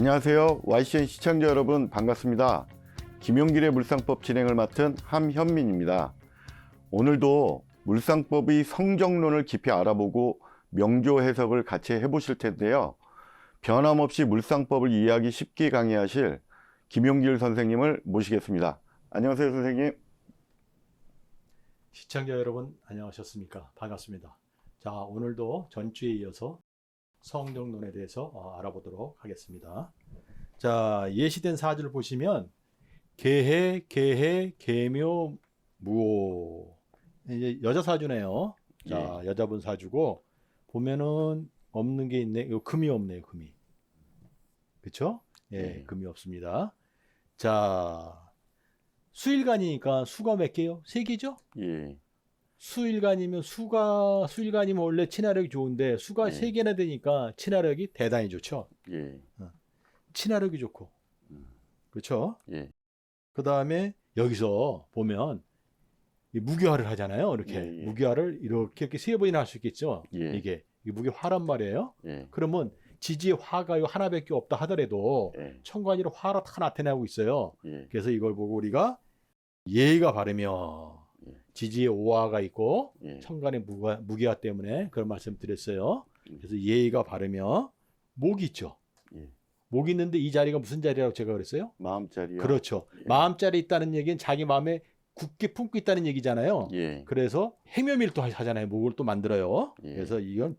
안녕하세요. YCN 시청자 여러분 반갑습니다. 김용길의 물상법 진행을 맡은 함현민입니다. 오늘도 물상법의 성정론을 깊이 알아보고 명조 해석을 같이 해보실 텐데요. 변함없이 물상법을 이해하기 쉽게 강의하실 김용길 선생님을 모시겠습니다. 안녕하세요, 선생님. 시청자 여러분 안녕하셨습니까? 반갑습니다. 자, 오늘도 전주에 이어서 성정론에 대해서 알아보도록 하겠습니다. 자, 예시된 사주를 보시면 계해, 계해, 계묘, 무오. 이제 여자 사주네요. 자, 여자분 사주고 보면은 없는 게 있네. 이거 금이 없네요, 금이. 그렇죠? 예, 금이 없습니다. 자, 수일간이니까 수가 몇 개요? 3개죠? 예. 수일간이면 수일간이면 원래 친화력이 좋은데 수가 3개나 되니까 친화력이 대단히 좋죠. 예. 친화력이 좋고. 그렇죠? 예. 그다음에 여기서 보면 무교화를 하잖아요. 이렇게 무교화를 이렇게 3번이나 할 수 있겠죠. 이게 무교화란 말이에요. 그러면 지지의 화가 하나밖에 없다 하더라도 천간이로 화가 다 나타나고 있어요. 그래서 이걸 보고 우리가 예의가 바르며 지지의 오화가 있고 천간의 무기화 때문에 그런 말씀 드렸어요. 그래서 예의가 바르며 목이 있죠. 목이 있는데 이 자리가 무슨 자리라고 제가 그랬어요? 마음자리요. 그렇죠. 마음자리 있다는 얘기는 자기 마음에 굳게 품고 있다는 얘기잖아요. 그래서 해묘미를 또 하잖아요. 목을 또 만들어요. 그래서 이건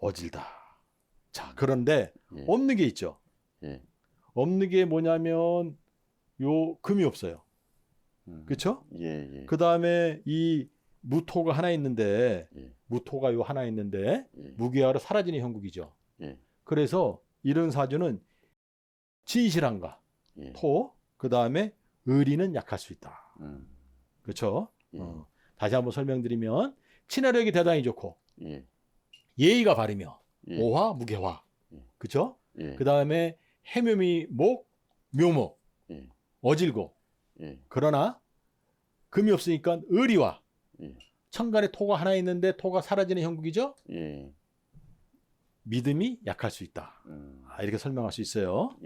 어질다. 자, 그런데 없는 게 있죠. 없는 게 뭐냐면 요 금이 없어요. 그렇죠? 그 다음에 이 무토가 하나 있는데 무토가 요 하나 있는데 무기화로 사라지는 형국이죠. 그래서 이런 사주는 진실한가 토, 그 다음에 의리는 약할 수 있다. 그렇죠? 다시 한번 설명드리면 친화력이 대단히 좋고 예의가 바르며 오화, 무개화. 그렇죠? 그 다음에 해묘미 목, 묘목 어질고 그러나 금이 없으니까 의리와 천간에 토가 하나 있는데 토가 사라지는 형국이죠. 믿음이 약할 수 있다. 이렇게 설명할 수 있어요.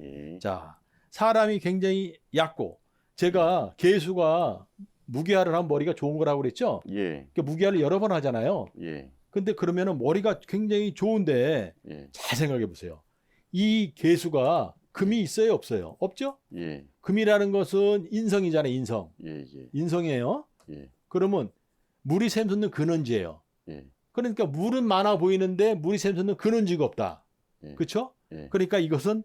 자, 사람이 굉장히 얕고 제가 개수가 무기화를 한 머리가 좋은 거라고 그랬죠. 그러니까 무기화를 여러 번 하잖아요. 근데 그러면은 머리가 굉장히 좋은데 잘 생각해 보세요. 이 개수가 금이 있어요, 없어요? 없죠? 금이라는 것은 인성이잖아요, 인성. 인성이에요. 그러면 물이 샘솟는 근원지예요. 그러니까 물은 많아 보이는데 물이 샘솟는 근원지가 없다. 그렇죠? 그러니까 이것은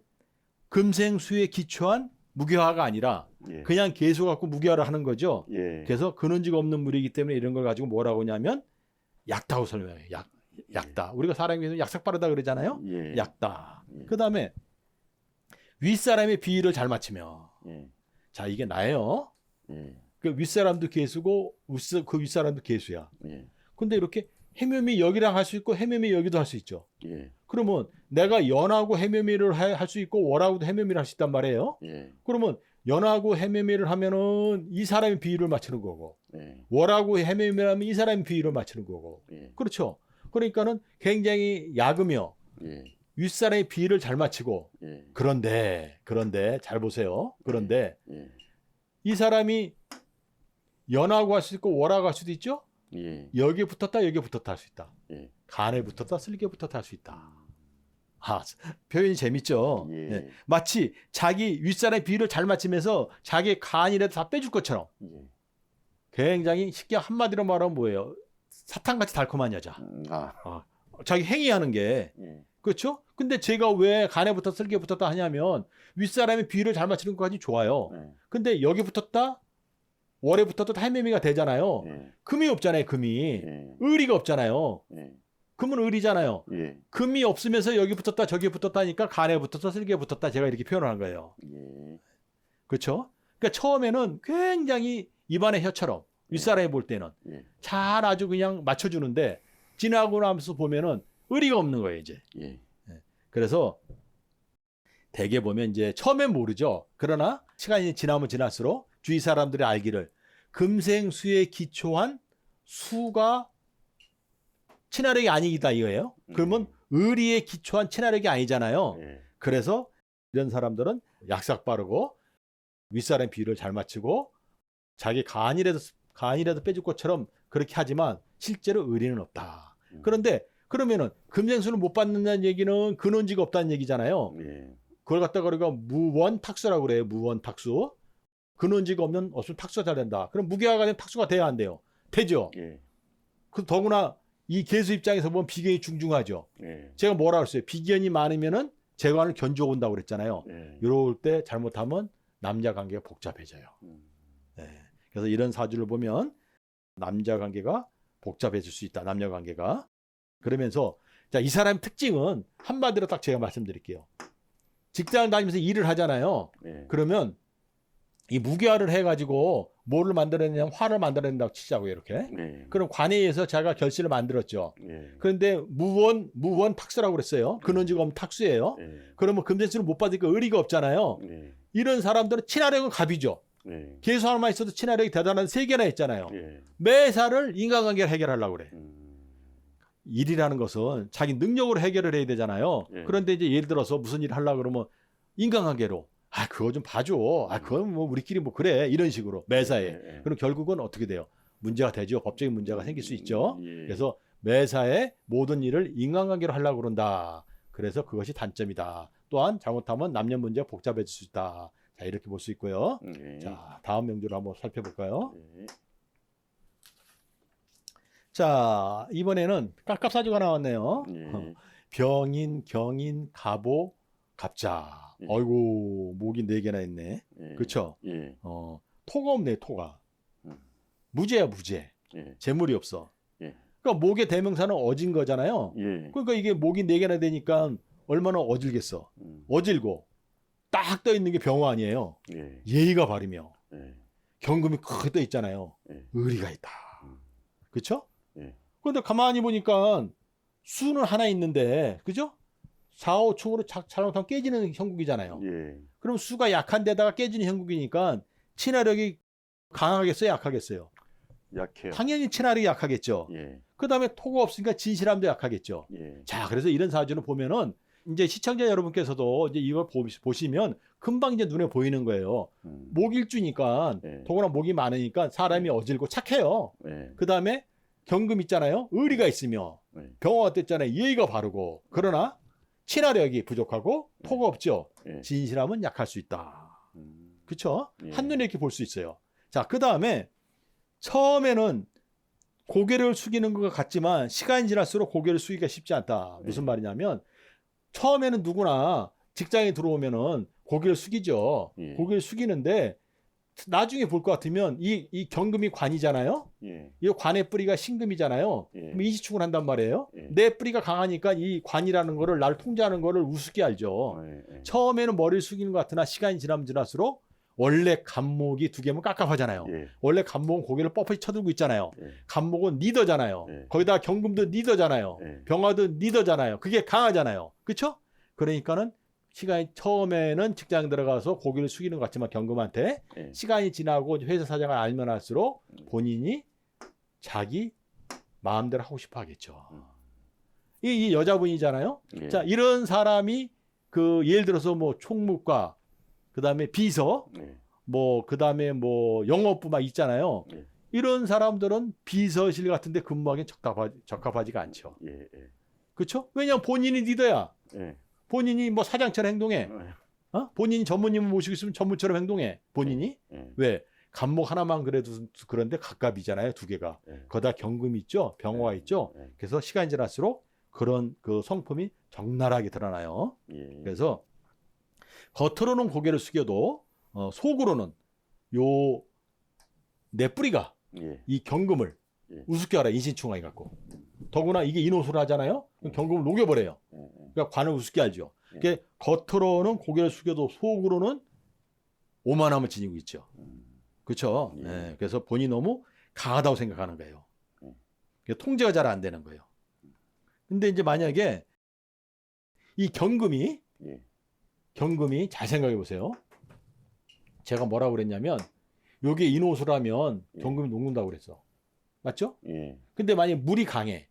금생수에 기초한 무기화가 아니라 그냥 개수 갖고 무기화를 하는 거죠. 그래서 근원지가 없는 물이기 때문에 이런 걸 가지고 뭐라고 하냐면 약다고 설명해요. 약다. 우리가 사람이 약삭 빠르다 그러잖아요. 약다. 그 다음에 윗사람의 비위를 잘 맞추며. 자, 이게 나예요. 그 윗사람도 개수고 그 윗사람도 개수야. 근데 이렇게 해묘미 여기랑 할 수 있고 해묘미 여기도 할 수 있죠. 그러면 내가 연하고 해묘미를 할 수 있고 월하고도 해묘미를 할 수 있단 말이에요. 그러면 연하고 해묘미를 하면은 이 사람의 비위를 맞추는 거고 월하고 해묘미를 하면 이 사람의 비위를 맞추는 거고 그렇죠. 그러니까는 굉장히 약으며 윗사람의 비위를 잘 맞추고 그런데 잘 보세요. 그런데 이 사람이 연하고 할 수 있고 월하고 할 수도 있죠. 여기에 붙었다 여기에 붙었다 할 수 있다. 간에 붙었다 쓸개에 붙었다 할 수 있다. 표현이 재밌죠. 마치 자기 윗사람의 비위를 잘 맞추면서 자기 간이라도 다 빼줄 것처럼 굉장히 쉽게 한마디로 말하면 뭐예요? 사탕같이 달콤한 여자. 자기 행위하는 게 그렇죠? 근데 제가 왜 간에 붙었다 쓸개에 붙었다 하냐면 윗사람의 비위를 잘 맞추는 것까지 좋아요. 근데 여기 붙었다 월에 붙었다 해매미가 되잖아요. 금이 없잖아요. 금이. 의리가 없잖아요. 금은 의리잖아요. 금이 없으면서 여기 붙었다 저기 붙었다 하니까 간에 붙었다 쓸개에 붙었다 제가 이렇게 표현한 거예요. 그렇죠? 그러니까 처음에는 굉장히 입안의 혀처럼 윗사람이 볼 때는 잘 아주 그냥 맞춰주는데 지나고 나면서 보면은 의리가 없는 거예요. 이제. 그래서 대개 보면 이제 처음엔 모르죠. 그러나 시간이 지나면 지날수록 주위 사람들이 알기를 금생수에 기초한 수가 친화력이 아니다 이거예요. 그러면 의리에 기초한 친화력이 아니잖아요. 그래서 이런 사람들은 약삭 빠르고 윗사람 비율을 잘 맞추고 자기 간이라도 빼줄 것처럼 그렇게 하지만 실제로 의리는 없다. 그런데 그러면은 금생수를 못 받는다는 얘기는 근원지가 없다는 얘기잖아요. 그걸 갖다가 우리가 무원탁수라고 그래요. 무원탁수. 근원지가 없으면 탁수가 잘 된다. 그럼 무게화가 되면 탁수가 돼야 안 돼요. 되죠. 그 더구나 이 개수 입장에서 보면 비견이 중중하죠. 제가 뭐라 그랬어요? 비견이 많으면은 재관을 견주어 온다고 그랬잖아요. 이럴 때 잘못하면 남녀 관계가 복잡해져요. 그래서 이런 사주를 보면 남녀 관계가 복잡해질 수 있다. 남녀 관계가. 그러면서 자, 이 사람의 특징은 한마디로 딱 제가 말씀드릴게요. 직장을 다니면서 일을 하잖아요. 그러면 이 무게화를 해가지고 뭐를 만들어내냐면 화를 만들어낸다고 치자고요. 이렇게. 그럼 관에의해서 제가 결실을 만들었죠. 그런데 무원 탁수라고 그랬어요. 근원지가 없는 탁수예요. 그러면 금전수를 못 받으니까 의리가 없잖아요. 이런 사람들은 친화력은 갑이죠. 개수 하나만 있어도 친화력이 대단한 3개나 있잖아요. 매사를 인간관계를 해결하려고 그래. 일이라는 것은 자기 능력으로 해결을 해야 되잖아요. 그런데 이제 예를 들어서 무슨 일을 하려고 그러면 인간관계로 그거 좀 봐줘. 그건 뭐 우리끼리 뭐 그래. 이런 식으로 매사에. 그럼 결국은 어떻게 돼요? 문제가 되죠. 법적인 문제가 생길 수 있죠. 그래서 매사에 모든 일을 인간관계로 하려고 그런다. 그래서 그것이 단점이다. 또한 잘못하면 남녀 문제가 복잡해질 수 있다. 자, 이렇게 볼 수 있고요. 자, 다음 명주를 한번 살펴볼까요? 자, 이번에는 깝깝사주가 나왔네요. 병인, 경인, 갑오, 갑자. 아이고, 목이 4개나 있네. 그렇죠? 토가 없네, 토가. 무죄야, 무죄. 재물이 없어. 그러니까 목의 대명사는 어진 거잖아요. 그러니까 이게 목이 4개나 되니까 얼마나 어질겠어. 어질고 딱 떠 있는 게 병호 아니에요. 예의가 바르며 경금이 크게 떠 있잖아요. 의리가 있다. 그렇죠? 그런데 가만히 보니까 수는 하나 있는데, 그죠? 4, 5충으로 잘못하면 깨지는 형국이잖아요. 그럼 수가 약한 데다가 깨지는 형국이니까 친화력이 강하겠어요, 약하겠어요? 약해요. 당연히 친화력이 약하겠죠. 그 다음에 토가 없으니까 진실함도 약하겠죠. 자, 그래서 이런 사주를 보면은 이제 시청자 여러분께서도 이제 이걸 보시면 금방 이제 눈에 보이는 거예요. 목일주니까 더구나 목이 많으니까 사람이 어질고 착해요. 그 다음에 경금 있잖아요. 의리가 있으며 병화가 됐잖아요. 예의가 바르고 그러나 친화력이 부족하고 토가 없죠. 진실함은 약할 수 있다. 그렇죠? 한눈에 이렇게 볼 수 있어요. 자, 그 다음에 처음에는 고개를 숙이는 것 같지만 시간이 지날수록 고개를 숙이기가 쉽지 않다. 무슨 말이냐면 처음에는 누구나 직장에 들어오면은 고개를 숙이죠. 고개를 숙이는데 나중에 볼 것 같으면 이 경금이 관이잖아요. 이 관의 뿌리가 신금이잖아요. 그럼 이지축을 한단 말이에요. 내 뿌리가 강하니까 이 관이라는 거를 나를 통제하는 거를 우습게 알죠. 처음에는 머리를 숙이는 것 같으나 시간이 지나면 지날수록 원래 간목이 2개면 깝깝하잖아요. 원래 간목은 고개를 뻣뻣이 쳐들고 있잖아요. 간목은 리더잖아요. 거기다 경금도 리더잖아요. 병화도 리더잖아요. 그게 강하잖아요. 그렇죠? 그러니까는 시간이 처음에는 직장 들어가서 고개를 숙이는 것 같지만 경금한테 시간이 지나고 회사 사정을 알면 할수록 본인이 자기 마음대로 하고 싶어 하겠죠. 이 여자분이잖아요. 자, 이런 사람이 그 예를 들어서 뭐 총무과 그다음에 비서 뭐 그다음에 뭐 영업부 막 있잖아요. 이런 사람들은 비서실 같은 데 근무하기엔 적합하지가 않죠. 그렇죠? 왜냐하면 본인이 리더야. 본인이 뭐 사장처럼 행동해. 본인이 전무님을 모시고 있으면 전무처럼 행동해. 본인이. 왜? 간목 하나만 그래도 그런데 갑갑이잖아요. 2개가. 거기다 경금이 있죠. 병화가 있죠. 그래서 시간이 지날수록 그런 그 성품이 적나라하게 드러나요. 그래서 겉으로는 고개를 숙여도 속으로는 요 내 뿌리가 이 경금을 우습게 알아. 인신충하게 갖고. 더구나 이게 인호수를 하잖아요. 경금을 녹여버려요. 그러니까 관을 우습게 알죠. 그러니까 겉으로는 고개를 숙여도 속으로는 오만함을 지니고 있죠. 그렇죠? 그래서 본인이 너무 강하다고 생각하는 거예요. 통제가 잘 안 되는 거예요. 근데 이제 만약에 이 경금이 잘 생각해 보세요. 제가 뭐라고 그랬냐면 요게 인호수라면 경금이 녹는다고 그랬어. 맞죠? 근데 만약에 물이 강해.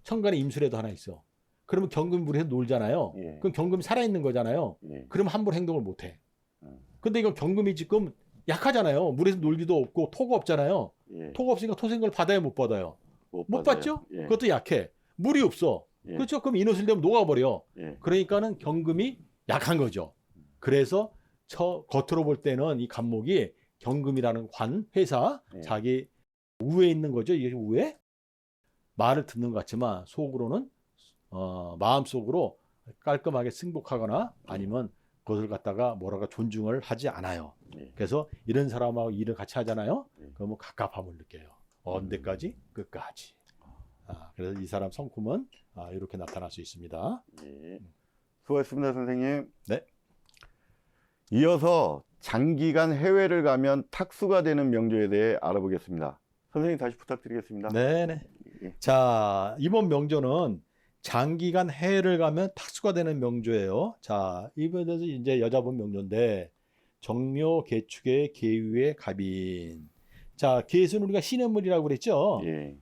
천간에 임술에도 하나 있어. 그러면 경금이 물에서 놀잖아요. 예. 그럼 경금이 살아있는 거잖아요. 예. 그럼 함부로 행동을 못해. 음. 근데 이건 경금이 지금 약하잖아요. 물에서 놀기도 없고 토가 없잖아요. 예. 토가 없으니까 토생금을 받아요, 못 받아요? 못 받아요. 받죠? 예. 그것도 약해. 물이 없어. 예. 그렇죠? 그럼 이노슬 되면 녹아버려. 예. 그러니까는 경금이 약한 거죠. 그래서 겉으로 볼 때는 이 간목이 경금이라는 회사, 예. 자기 우에 있는 거죠. 이게 우에 말을 듣는 것 같지만 속으로는 마음속으로 깔끔하게 승복하거나 아니면 그것을 갖다가 뭐라고 존중을 하지 않아요. 예. 그래서 이런 사람하고 일을 같이 하잖아요. 예. 그러면 갑갑함을 느껴요. 언제까지? 끝까지. 그래서 이 사람 성품은 이렇게 나타날 수 있습니다. 예. 수고하셨습니다, 선생님. 네. 이어서 장기간 해외를 가면 탁수가 되는 명조에 대해 알아보겠습니다. 선생님 다시 부탁드리겠습니다. 네네. 예. 자, 이번 명조는 장기간 해외를 가면 탁수가 되는 명조예요. 자, 이번에도 이제 여자분 명조인데 정묘, 개축의, 계유의, 갑인. 자, 계수는 우리가 시냇물이라고 그랬죠. 예.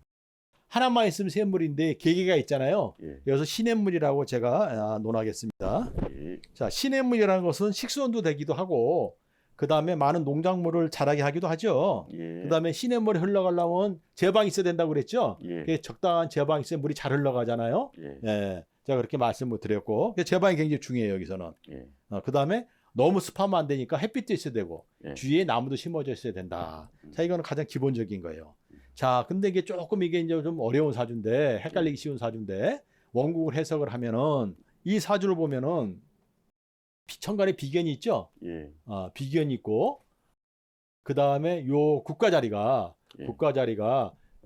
하나만 있으면 샘물인데 계기가 있잖아요. 예. 그래서 시냇물이라고 제가 논하겠습니다. 예. 자, 시냇물이라는 것은 식수원도 되기도 하고 그 다음에 많은 농작물을 자라게 하기도 하죠. 예. 그 다음에 시냇물이 흘러가려면 제방이 있어야 된다고 그랬죠. 예. 그게 적당한 제방이 있어야 물이 잘 흘러가잖아요. 예. 예, 제가 그렇게 말씀을 드렸고 제방이 굉장히 중요해요. 여기서는. 예. 그 다음에 너무 습하면 안 되니까 햇빛도 있어야 되고 예. 주위에 나무도 심어져 있어야 된다. 자, 이거는 가장 기본적인 거예요. 자, 근데 이게 조금 이게 이제 좀 어려운 사주인데 헷갈리기 쉬운 사주인데 원국을 해석을 하면은 이 사주를 보면은 천간에 비견이 있죠. 예. 비견이 있고 그 다음에 요 국가 자리가 예.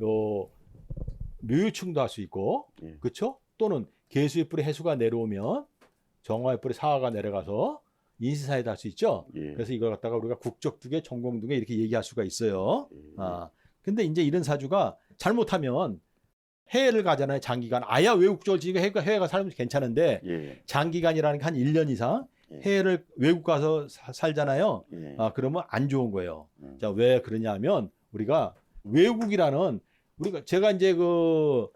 요 묘유충도 할 수 있고 예. 그렇죠? 또는 계수의 뿔에 해수가 내려오면 정화의 뿔에 사화가 내려가서 인신사에도 할 수 있죠. 예. 그래서 이걸 갖다가 우리가 국적두개, 정공두개 이렇게 얘기할 수가 있어요. 예. 근데 이제 이런 사주가 잘못하면 해외를 가잖아요. 장기간. 아야 외국적을 지니까 해외가 살면 괜찮은데 예. 장기간이라는 게 한 1년 이상 예. 해외를 외국 가서 살잖아요. 예. 그러면 안 좋은 거예요. 음. 자, 왜 그러냐면 우리가 외국이라는 제가 이제 그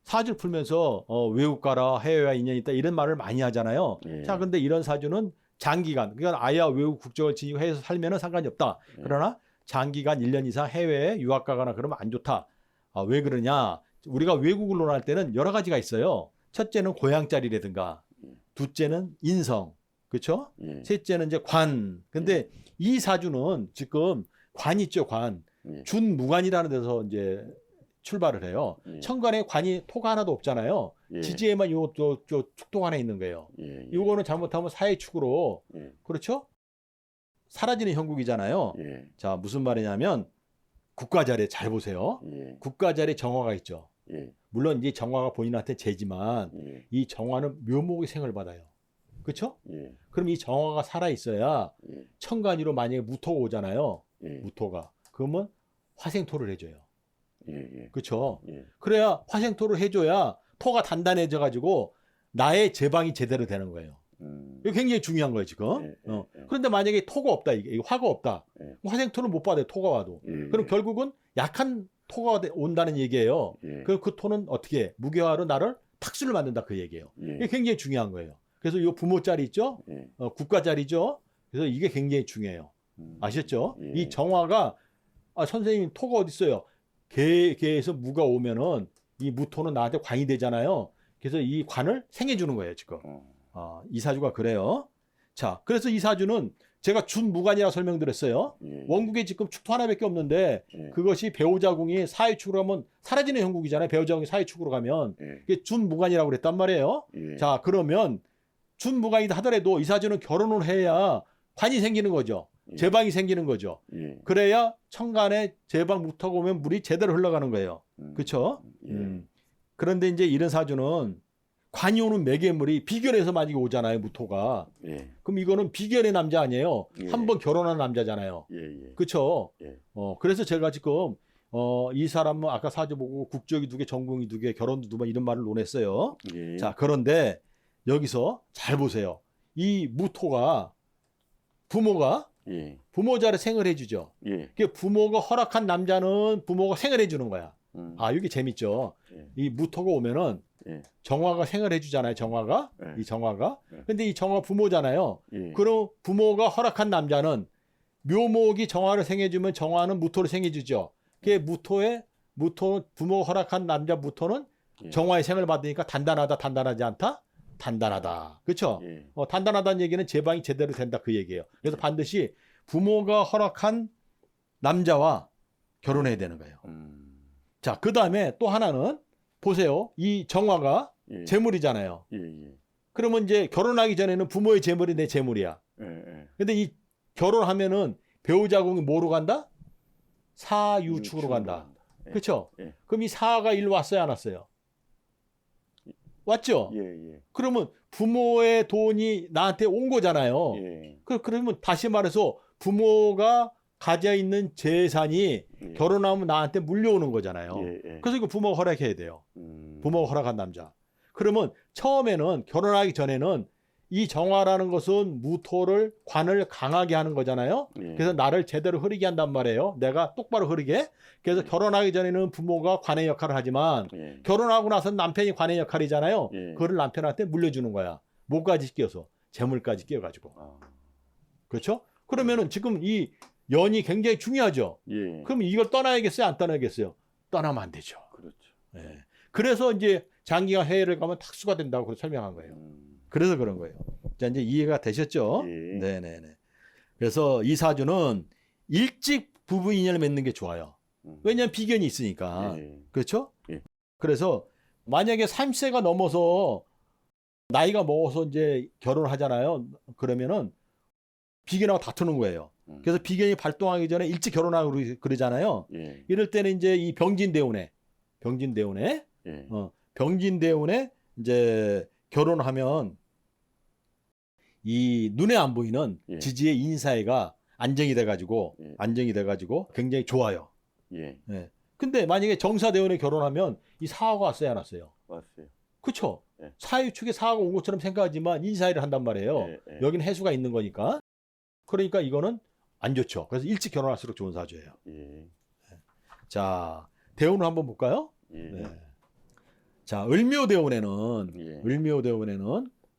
사주를 풀면서 외국 가라 해외와 인연이 있다 이런 말을 많이 하잖아요. 예. 자, 근데 이런 사주는 장기간 그러니까 아야 외국 국적을 지니고 해외에서 살면은 상관이 없다. 예. 그러나 장기간 1년 이상 해외에 유학 가거나 그러면 안 좋다. 왜 그러냐? 우리가 외국을 논할 때는 여러 가지가 있어요. 첫째는 고향자리라든가, 둘째는 인성, 그렇죠? 예. 셋째는 이제 관. 근데 이 사주는 지금 관 있죠, 관. 예. 준무관이라는 데서 이제 출발을 해요. 예. 천간에 관이 토가 하나도 없잖아요. 예. 지지에만 축토가 하나 있는 거예요. 예. 이거는 잘못하면 사회축으로, 예. 그렇죠? 사라지는 형국이잖아요. 예. 자, 무슨 말이냐면 국가 자리에 잘 보세요. 예. 국가 자리에 정화가 있죠. 예. 물론 이 정화가 본인한테 재지만 예. 이 정화는 묘목의 생을 받아요. 그렇죠? 예. 그럼 이 정화가 살아 있어야 예. 천간위로 만약에 무토가 오잖아요. 예. 무토가. 그러면 화생토를 해줘요. 예. 그렇죠? 예. 그래야 화생토를 해줘야 토가 단단해져 가지고 나의 제방이 제대로 되는 거예요. 이거 굉장히 중요한 거예요 지금. 예. 그런데 만약에 토가 없다, 이게 화가 없다. 예. 화생토를 못 받아요. 토가 와도. 예. 그럼 결국은 약한 토가 온다는 얘기예요. 예. 그럼 그 토는 어떻게 해? 무게화로 나를 탁수를 만든다 그 얘기예요. 예. 이게 굉장히 중요한 거예요. 그래서 이 부모 자리 있죠? 예. 국가 자리죠? 그래서 이게 굉장히 중요해요. 아셨죠? 예. 이 정화가 선생님 토가 어디 있어요? 개에서 무가 오면은 이 무토는 나한테 관이 되잖아요. 그래서 이 관을 생해주는 거예요 지금. 이 사주가 그래요. 자, 그래서 이 사주는 제가 준무관이라고 설명드렸어요. 예. 원국에 지금 축토 하나밖에 없는데 예. 그것이 배우자궁이 사회축으로 가면 사라지는 형국이잖아요. 배우자궁이 사회축으로 가면 예. 그게 준무관이라고 그랬단 말이에요. 예. 자, 그러면 준무관이다 하더라도 이 사주는 결혼을 해야 관이 생기는 거죠. 예. 제방이 생기는 거죠. 예. 그래야 천간에 제방 무토가 오면 물이 제대로 흘러가는 거예요. 그렇죠? 예. 그런데 이제 이런 사주는 관이 오는 매개물이 비견에서 만약에 오잖아요, 무토가. 예. 그럼 이거는 비견의 남자 아니에요. 예. 한 번 결혼한 남자잖아요. 예. 그렇죠? 예. 그래서 제가 지금 이 사람은 아까 사주 보고 국적이 2개, 전공이 2개, 결혼도 2번 이런 말을 논했어요. 예. 자, 그런데 여기서 잘 보세요. 이 무토가 부모가 예. 부모 자리 생을 해주죠. 예. 그 부모가 허락한 남자는 부모가 생을 해주는 거야. 이게 재밌죠. 예. 이 무토가 오면은 예. 정화가 생을 해주잖아요. 정화가. 예. 이 정화가. 예. 근데 이 정화 부모잖아요. 예. 그럼 부모가 허락한 남자는 묘목이 정화를 생해주면 정화는 무토를 생해주죠. 그게 부모가 허락한 남자 무토는 예. 정화의 생을 받으니까 단단하다, 단단하지 않다? 단단하다. 그렇죠? 예. 단단하다는 얘기는 제방이 제대로 된다 그 얘기예요. 그래서 반드시 부모가 허락한 남자와 결혼해야 되는 거예요. 자, 그 다음에 또 하나는 보세요. 이 정화가 예. 재물이잖아요. 예. 예. 그러면 이제 결혼하기 전에는 부모의 재물이 내 재물이야. 예. 예. 근데 이 결혼하면은 배우자궁이 뭐로 간다? 사유축으로 간다. 예. 그렇죠? 예. 그럼 이 사가 일로 왔어요, 안 왔어요? 왔죠? 예. 예. 그러면 부모의 돈이 나한테 온 거잖아요. 예. 그러면 다시 말해서 부모가 가져 있는 재산이 예. 결혼하면 나한테 물려오는 거잖아요. 예. 예. 그래서 이거 부모가 허락해야 돼요. 부모가 허락한 남자. 그러면 처음에는 결혼하기 전에는 이 정화라는 것은 무토를 관을 강하게 하는 거잖아요. 예. 그래서 나를 제대로 흐리게 한단 말이에요. 내가 똑바로 흐리게. 그래서 결혼하기 전에는 부모가 관의 역할을 하지만 예. 결혼하고 나서는 남편이 관의 역할이잖아요. 예. 그거를 남편한테 물려주는 거야. 뭐까지 끼워서? 재물까지 끼워가지고. 아. 그렇죠? 그러면은 지금 이 연이 굉장히 중요하죠. 예. 그럼 이걸 떠나야겠어요? 안 떠나야겠어요? 떠나면 안 되죠. 그렇죠. 예. 그래서 이제 장기가 해외를 가면 탁수가 된다고 그렇게 설명한 거예요. 그래서 그런 거예요. 자, 이제 이해가 되셨죠? 예. 네네네. 그래서 이 사주는 일찍 부부 인연을 맺는 게 좋아요. 왜냐하면 비견이 있으니까. 예. 그렇죠? 예. 그래서 만약에 30세가 넘어서 나이가 먹어서 이제 결혼을 하잖아요. 그러면은 비견하고 다투는 거예요. 그래서 비견이 발동하기 전에 일찍 결혼하고 그러잖아요. 예. 이럴 때는 이제 이 병진대운에 예. 병진대운에 이제 결혼하면 이 눈에 안 보이는 예. 지지의 인사애가 안정이 돼가지고 예. 굉장히 좋아요. 예. 예. 근데 만약에 정사대운에 결혼하면 이 사화가 왔어요, 안 왔어요? 왔어요. 그쵸? 예. 사유축에 사화가 온 것처럼 생각하지만 인사애를 한단 말이에요. 예. 예. 여기는 해수가 있는 거니까. 그러니까 이거는 안 좋죠. 그래서 일찍 결혼할수록 좋은 사주예요. 예. 자, 대운을 한번 볼까요? 예. 네. 자, 을묘대운에는 예.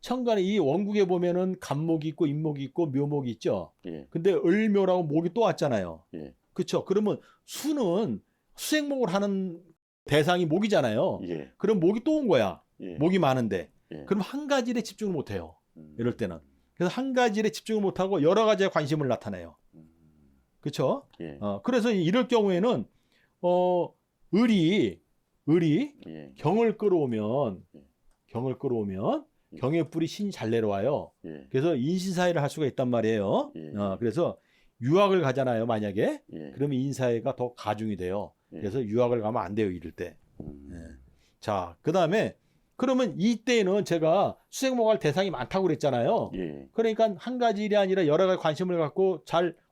천간에 이 원국에 보면은 간목이 있고 인목이 있고 묘목이 있죠. 예. 근데 을묘라고 목이 또 왔잖아요. 예. 그렇죠? 그러면 수는 수생목을 하는 대상이 목이잖아요. 예. 그럼 목이 또 온 거야. 예. 목이 많은데. 예. 그럼 한 가지 일에 집중을 못 해요. 이럴 때는. 그래서 한 가지 일에 집중을 못 하고 여러 가지에 관심을 나타내요. 그렇죠? 예. 그래서 이럴 경우에는 을이 예. 경을 끌어오면 예. 경의 뿔이 신이 잘 내려와요. 예. 그래서 인신사회를 할 수가 있단 말이에요. 예. 그래서 유학을 가잖아요. 만약에 예. 그러면 인사회가 더 가중이 돼요. 예. 그래서 유학을 가면 안 돼요. 이럴 때. 음. 자, 그 다음에 그러면 이때는 제가 수생목할 대상이 많다고 그랬잖아요. 예. 그러니까 한 가지 일이 아니라 여러 가지 관심을 갖고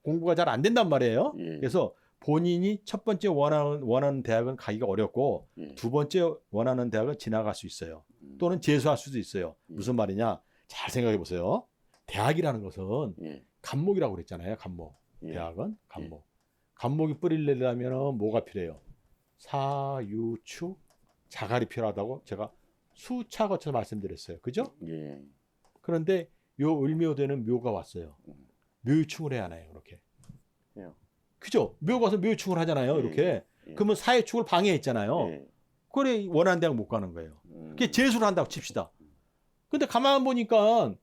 공부가 잘 안 된단 말이에요. 예. 그래서 본인이 첫 번째 원하는 대학은 가기가 어렵고 예. 두 번째 원하는 대학은 지나갈 수 있어요. 또는 재수할 수도 있어요. 무슨 말이냐? 잘 생각해 보세요. 대학이라는 것은 예. 간목이라고 그랬잖아요. 간목. 예. 대학은 간목. 간목이 뿌리려면 뭐가 필요해요? 사유축 자갈이 필요하다고 제가 수차 거쳐서 말씀드렸어요. 그죠? 예. 그런데 요 을묘되는 묘가 왔어요. 묘유축을 해야 하나요? 이렇게. 해요. 그죠? 묘가 와서 묘유축을 하잖아요. 이렇게. 예. 그러면 사유축을 방해했잖아요. 예. 그래 원하는 대학 못 가는 거예요. 그게 재수를 한다고 칩시다. 근데 가만 보니까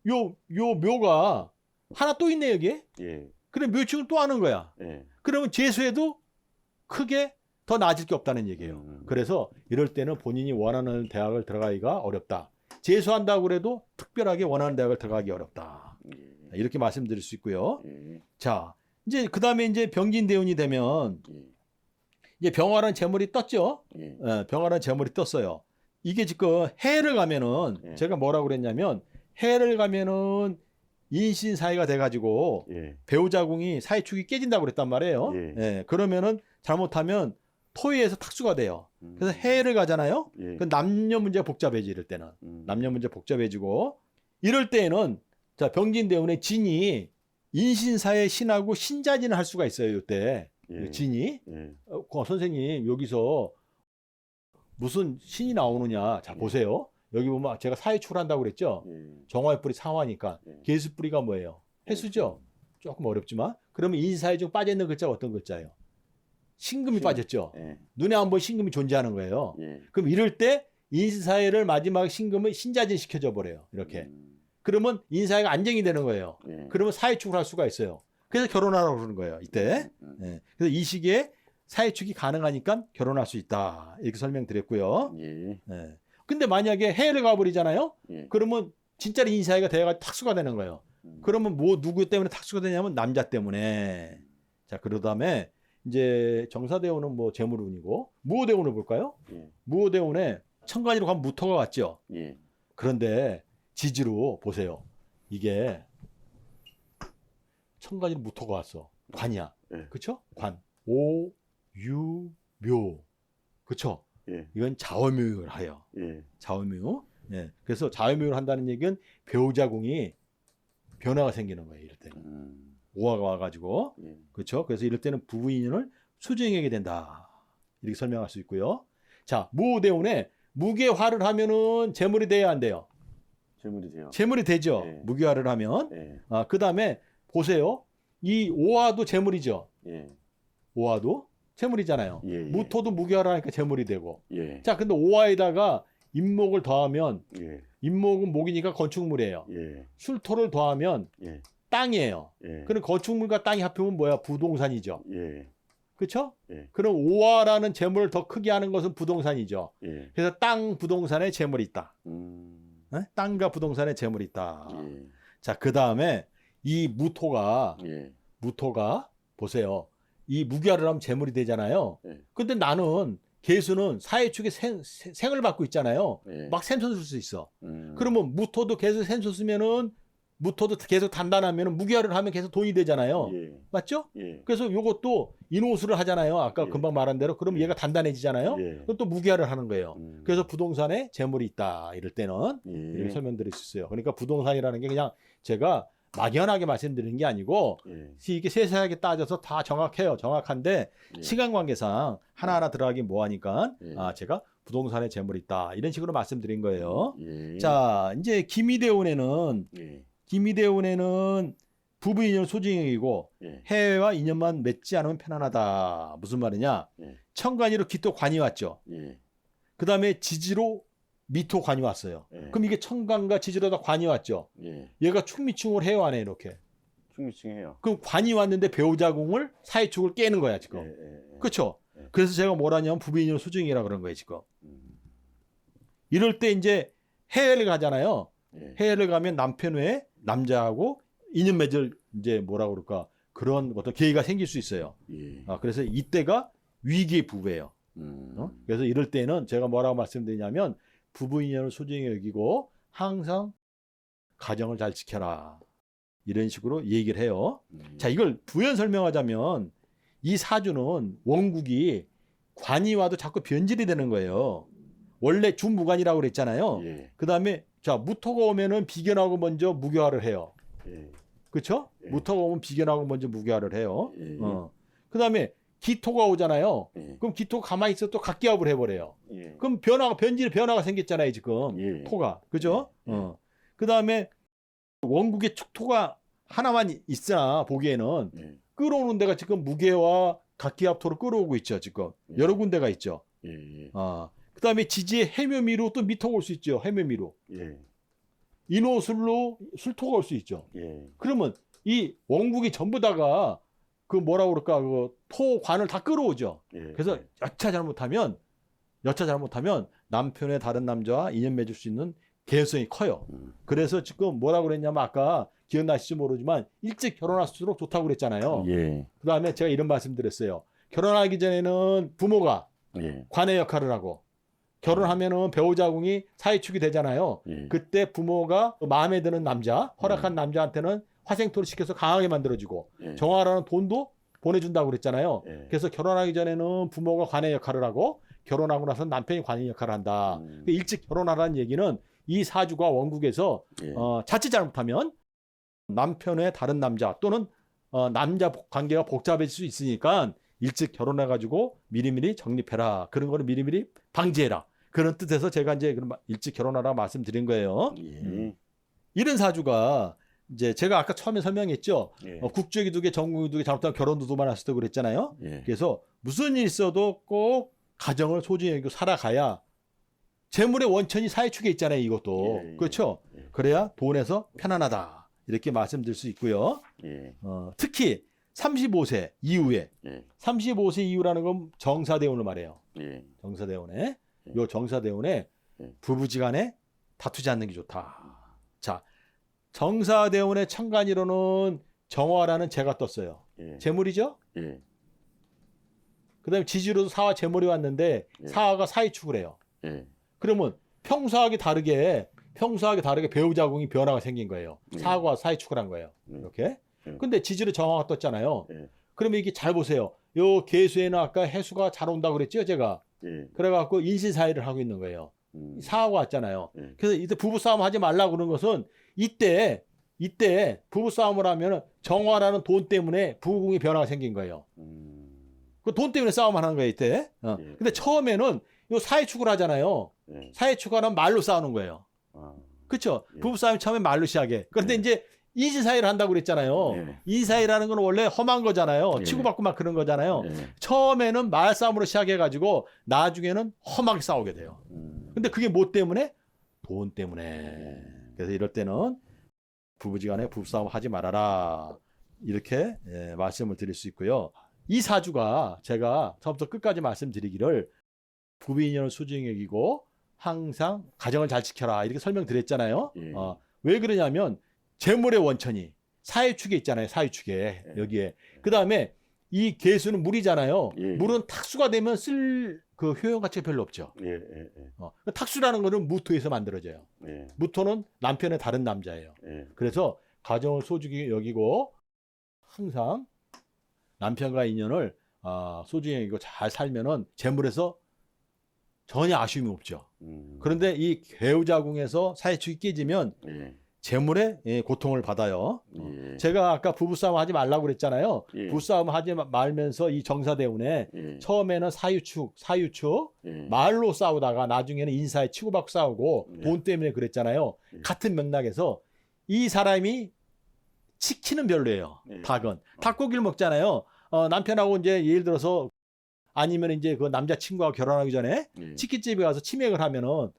요 묘가 하나 또 있네 여기에. 예. 그래 묘축을 또 하는 거야. 예. 그러면 재수해도 크게 더 나아질 게 없다는 얘기예요. 그래서 이럴 때는 본인이 원하는 대학을 들어가기가 어렵다. 재수한다고 그래도 특별하게 원하는 대학을 들어가기 어렵다. 예. 이렇게 말씀드릴 수 있고요. 예. 자, 이제 그 다음에 이제 병진대운이 되면 예. 이제 병화라는 재물이 떴죠. 예. 병화라는 재물이 떴어요. 이게 지금 해를 가면은 예. 제가 뭐라고 그랬냐면 해를 가면은 인신 사이가 돼가지고 예. 배우자궁이 사이축이 깨진다고 그랬단 말이에요. 예. 그러면은 잘못하면 토의에서 탁수가 돼요. 그래서 해를 가잖아요. 예. 그 남녀 문제가 복잡해지 이럴 때는 남녀 문제 복잡해지고 이럴 때는 자 병진대운의 진이 인신사의 신하고 신자진을 할 수가 있어요. 이때 예. 진이 예. 선생님 여기서 무슨 신이 나오느냐. 자, 보세요. 여기 보면 제가 사해축을 한다고 그랬죠. 정화의 뿌리 상화니까. 계수 뿌리가 뭐예요? 해수죠. 조금 어렵지만. 그러면 인사에 좀 빠져있는 글자가 어떤 글자예요? 신금이 빠졌죠. 눈에 한번 신금이 존재하는 거예요. 그럼 이럴 때 인사해를 마지막 신금을 신자진 시켜줘 버려요. 이렇게. 그러면 인사해가 안정이 되는 거예요. 그러면 사해축을 할 수가 있어요. 그래서 결혼하라고 그러는 거예요. 이때. 그래서 이 시기에 사해축이 가능하니까 결혼할 수 있다. 이렇게 설명드렸고요. 근데 만약에 해를 가버리잖아요. 그러면 진짜로 인사해가 돼가 탁수가 되는 거예요. 그러면 뭐 누구 때문에 탁수가 되냐면 남자 때문에. 자, 그 다음에 이제 정사대운은 뭐 재물운이고 무호대운을 볼까요? 무호대운에 천간이로 가면 무토가 왔죠. 그런데 지지로 보세요. 이게 천간이로 무토가 왔어. 관이야. 그쵸? 관. 오, 유, 묘. 그쵸? 이건 자오묘를 해요. 자오묘. 그래서 자오묘를 한다는 얘기는 배우자궁이 변화가 생기는 거예요. 이럴 때는. 오화가 와가지고. 그렇죠? 그래서 이럴 때는 부부 인연을 수정하게 된다. 이렇게 설명할 수 있고요. 자, 무호대운에 무게화를 하면은 재물이 돼야 안 돼요? 재물이 돼요. 재물이 되죠. 무게화를 하면. 그 다음에 보세요. 이 오화도 재물이죠. 오화도 재물이잖아요. 무토도 무게화를 하니까 재물이 되고. 자, 근데 오화에다가 임목을 더하면 임목은 목이니까 건축물이에요. 술토를 더하면 땅이에요. 그럼 건축물과 땅이 합하면 뭐야? 부동산이죠. 그렇죠? 그럼 오화라는 재물을 더 크게 하는 것은 부동산이죠. 그래서 땅 부동산에 재물이 있다. 땅과 부동산에 재물이 있다. 자, 그 다음에 이 무토가 보세요. 이 무기화를 하면 재물이 되잖아요. 근데 나는 계수는 사해축에 생을 받고 있잖아요. 막 샘솟을 수 있어. 그러면 무토도 계속 샘솟으면은 무토도 계속 단단하면 무기화를 하면 계속 돈이 되잖아요. 맞죠? 그래서 요것도 인호수를 하잖아요. 아까 금방 말한 대로. 그럼 얘가 단단해지잖아요. 그럼 또 무기화를 하는 거예요. 그래서 부동산에 재물이 있다. 이럴 때는 이렇게 설명드릴 수 있어요. 그러니까 부동산이라는 게 그냥 제가 막연하게 말씀드리는 게 아니고 이게 세세하게 따져서 다 정확해요. 정확한데 시간 관계상 하나하나 들어가기 뭐하니까 제가 부동산에 재물이 있다. 이런 식으로 말씀드린 거예요. 자, 이제 기미대운에는 부부 인연 소징이고 해외와 인연만 맺지 않으면 편안하다. 무슨 말이냐? 천간이로 기토 관이 왔죠. 그 다음에 지지로 미토 관이 왔어요. 그럼 이게 천간과 지지로 다 관이 왔죠. 얘가 충미충을 해요, 안 해요, 이렇게? 충미충해요. 그럼 관이 왔는데 배우자궁을 사해축을 깨는 거야, 지금. 그렇죠? 그래서 제가 뭐라냐면 부부 인연 소징이라 그런 거예요, 지금. 이럴 때 이제 해외를 가잖아요. 해외를 가면 남편 외에 남자하고 인연 맺을 이제 뭐라 그럴까 그런 어떤 기회가 생길 수 있어요. 그래서 이때가 위기의 부부예요. 그래서 이럴 때는 제가 뭐라고 말씀드리냐면 부부 인연을 소중히 여기고 항상 가정을 잘 지켜라. 이런 식으로 얘기를 해요. 자, 이걸 부연 설명하자면 이 사주는 원국이 관이 와도 자꾸 변질이 되는 거예요. 원래 준무관이라고 그랬잖아요. 그 다음에 자, 무토가 오면은 비견하고 먼저 무교화를 해요. 그렇죠? 무토가 오면 비견하고 먼저 무교화를 해요. 그 다음에 기토가 오잖아요. 그럼 기토가 가만히 있어 또 각기합을 해버려요. 그럼 변화가 생겼잖아요, 지금. 토가. 그죠? 그 다음에 원국의 축토가 하나만 있으나 보기에는 끌어오는 데가 지금 무게와 각기합토로 끌어오고 있죠, 지금. 여러 군데가 있죠. 그 다음에 지지의 해묘미로 또 미토가 올 수 있죠, 해묘미로. 인호술로 술토가 올 수 있죠. 그러면 이 원국이 전부 다가 그 뭐라 그럴까 그 토관을 다 끌어오죠. 그래서 여차 잘못하면 남편의 다른 남자와 인연 맺을 수 있는 개연성이 커요. 그래서 지금 뭐라 그랬냐면 아까 기억나실지 모르지만 일찍 결혼할수록 좋다고 그랬잖아요. 그 다음에 제가 이런 말씀드렸어요. 결혼하기 전에는 부모가 관의 역할을 하고 결혼하면은 배우자궁이 사회축이 되잖아요. 그때 부모가 마음에 드는 남자, 허락한 남자한테는 화생토를 시켜서 강하게 만들어주고 정화라는 돈도 보내준다고 그랬잖아요. 그래서 결혼하기 전에는 부모가 관의 역할을 하고 결혼하고 나서 남편이 관의 역할을 한다. 일찍 결혼하라는 얘기는 이 사주가 원국에서 자칫 잘못하면 남편의 다른 남자 또는 남자 관계가 복잡해질 수 있으니까 일찍 결혼해가지고 미리미리 정립해라. 그런 거를 미리미리 방지해라. 그런 뜻에서 제가 이제 일찍 결혼하라 말씀드린 거예요. 이런 사주가 이제 제가 아까 처음에 설명했죠. 국적이 2개, 전국이 2개, 잘못하면 결혼도 2번 할 수도 그랬잖아요. 그래서 무슨 일 있어도 꼭 가정을 소중히 여기고 살아가야 재물의 원천이 사회축에 있잖아요. 이것도. 그렇죠? 그래야 돈에서 편안하다. 이렇게 말씀드릴 수 있고요. 특히 35세 이후에 35세 이후라는 건 정사대운을 말해요. 정사대운에 요 정사대운에 부부지간에 다투지 않는 게 좋다. 자, 정사대운의 천간이로는 정화라는 재가 떴어요. 재물이죠? 그 다음에 지지로도 사화 재물이 왔는데 사화가 사이축을 해요. 그러면 평소하게 다르게 배우자궁이 변화가 생긴 거예요. 사화가 사이축을 한 거예요. 이렇게. 근데 지지로 정화가 떴잖아요. 그러면 이게 잘 보세요. 요 계수에는 아까 해수가 잘 온다고 그랬죠, 제가. 그래갖고 인신사이를 하고 있는 거예요. 사화가 왔잖아요. 그래서 이때 부부싸움 하지 말라고 그러는 것은 이때 부부싸움을 하면 정화라는 돈 때문에 부부궁이 변화가 생긴 거예요. 그 돈 때문에 싸움을 하는 거예요, 이때. 근데 처음에는 요 사회축을 하잖아요. 사회축하는 말로 싸우는 거예요. 그렇죠? 부부싸움이 처음에 말로 시작해. 그런데 이제 인신사이를 한다고 그랬잖아요. 인사이라는 건 원래 험한 거잖아요. 치고받고 막 그런 거잖아요. 처음에는 말싸움으로 시작해가지고 나중에는 험하게 싸우게 돼요. 근데 그게 뭐 때문에? 돈 때문에. 그래서 이럴 때는 부부지간에 부부싸움 하지 말아라. 이렇게 말씀을 드릴 수 있고요. 이 사주가 제가 처음부터 끝까지 말씀드리기를 부부인연을 소중히 여기고 항상 가정을 잘 지켜라. 이렇게 설명드렸잖아요. 왜 그러냐면 재물의 원천이 사유축에 있잖아요. 사유축에 여기에. 그 다음에 이 계수는 물이잖아요. 물은 탁수가 되면 쓸 그 효용 가치가 별로 없죠. 탁수라는 거는 무토에서 만들어져요. 무토는 남편의 다른 남자예요. 그래서 가정을 소중히 여기고 항상 남편과 인연을 소중히 여기고 잘 살면은 재물에서 전혀 아쉬움이 없죠. 그런데 이 배우자궁에서 사유축이 깨지면 재물에 고통을 받아요. 제가 아까 부부싸움 하지 말라고 그랬잖아요. 부부싸움 하지 말면서 이 정사대운에 처음에는 사유축 말로 싸우다가 나중에는 인사에 치고받고 싸우고 돈 때문에 그랬잖아요. 같은 맥락에서 이 사람이 치킨은 별로예요. 닭은. 닭고기를 먹잖아요. 남편하고 이제 예를 들어서 아니면 이제 그 남자친구와 결혼하기 전에 치킨집에 가서 치맥을 하면은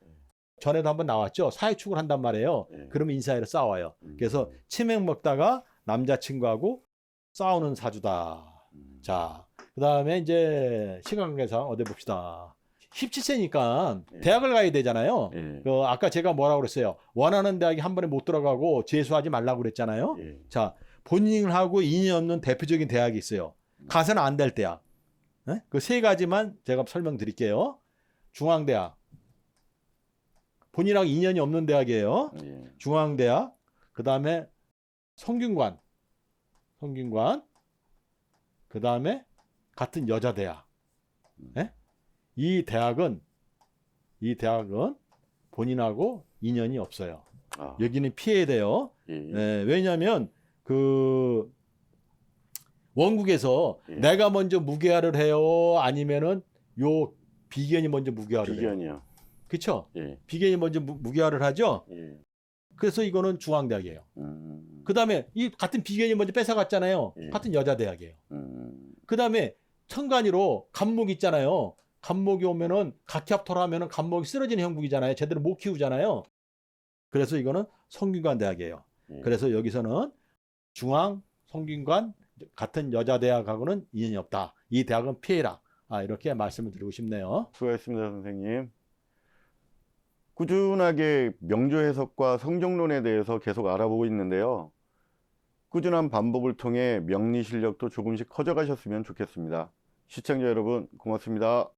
전에도 한번 나왔죠. 사회축을 한단 말이에요. 그러면 인사이로 싸워요. 그래서 치맥 먹다가 남자친구하고 싸우는 사주다. 자, 그 다음에 이제 시간 관계상 어디 봅시다. 17세니까 대학을 가야 되잖아요. 아까 제가 뭐라고 그랬어요. 원하는 대학에 한 번에 못 들어가고 재수하지 말라고 그랬잖아요. 자, 본인하고 인연이 없는 대표적인 대학이 있어요. 가서는 안 될 대학. 그 세 가지만 제가 설명드릴게요. 중앙대학. 본인하고 인연이 없는 대학이에요. 중앙대학. 그 다음에 성균관. 그 다음에 같은 여자대학. 이 대학은 본인하고 인연이 없어요. 여기는 피해야 돼요. 왜냐하면 그 원국에서 내가 먼저 무게화를 해요? 아니면은 요 비견이 먼저 무게화를 해요? 그렇죠? 비견이 먼저 무게화를 하죠? 그래서 이거는 중앙대학이에요. 그 다음에 이 같은 비견이 먼저 뺏어갔잖아요. 같은 여자대학이에요. 그 다음에 천간이로 간목 있잖아요. 간목이 오면은 각협토를 하면은 간목이 쓰러지는 형국이잖아요. 제대로 못 키우잖아요. 그래서 이거는 성균관 대학이에요. 그래서 여기서는 중앙, 성균관 같은 여자대학하고는 인연이 없다. 이 대학은 피해라. 이렇게 말씀을 드리고 싶네요. 수고하셨습니다, 선생님. 꾸준하게 명조 해석과 성정론에 대해서 계속 알아보고 있는데요. 꾸준한 반복을 통해 명리 실력도 조금씩 커져가셨으면 좋겠습니다. 시청자 여러분, 고맙습니다.